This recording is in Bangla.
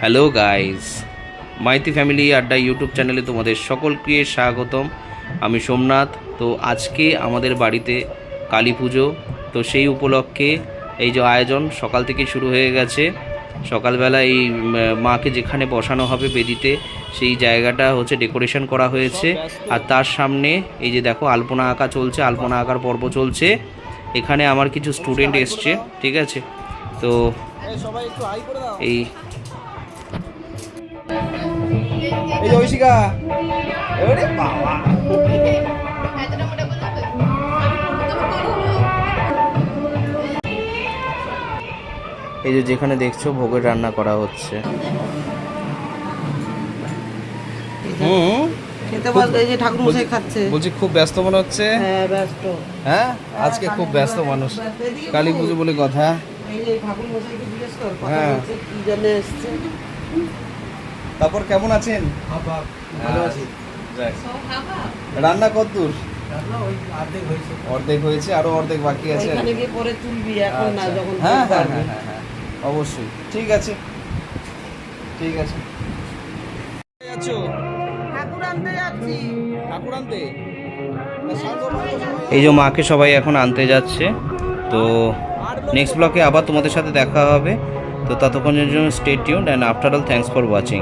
হ্যালো গাইস, মাইতি ফ্যামিলি আড্ডা ইউটিউব চ্যানেলে তোমাদের সকলকে স্বাগতম। আমি সোমনাথ। তো আজকে আমাদের বাড়িতে কালী পুজো, তো সেই উপলক্ষে এই যে আয়োজন সকাল থেকে শুরু হয়ে গেছে। সকালবেলা এই মাকে যেখানে বসানো হবে বেদিতে, সেই জায়গাটা হচ্ছে ডেকোরেশন করা হয়েছে। আর তার সামনে এই যে দেখো আলপনা আঁকা চলছে, আলপনা আঁকার পর্ব চলছে। এখানে আমার কিছু স্টুডেন্ট এসছে, ঠিক আছে। তো এই এই ঐশিকা, এবারে বাবা এই যে যেখানে দেখছো ভোগের রান্না করা হচ্ছে। খেতে বলতে এই যে ঠাকুর মশাই খাচ্ছে। বলছি খুব ব্যস্ত মনে হচ্ছে। হ্যাঁ ব্যস্ত। হ্যাঁ আজকে খুব ব্যস্ত মানুষ, কালী পুজো বলে কথা। এই যে ঠাকুর মশাইকে জিজ্ঞেস কর কথা হ্যাঁ। বলছে, কি জন্য এসেছে। তারপর কেমন আছেন? ভালো আছি। যাক। রান্না কতদূর? অর্ধেক হয়েছে, আরো অর্ধেক বাকি আছে। ওইখানে গিয়ে পরে তুলবি, এখন না, আচ্ছা। যখন হ্যাঁ তুলতে হ্যাঁ পারবি। হ্যাঁ হ্যাঁ, অবশ্যই। ঠিক আছে ঠিক আছে। ঠাকুর আনতে যাচ্ছি। ঠাকুর আনতে এই যে মাকে সবাই এখন আনতে যাচ্ছে। তো নেক্সট ব্লগে আবার তোমাদের সাথে দেখা হবে। তো ততক্ষণের জন্য stay tuned and after all thanks for watching.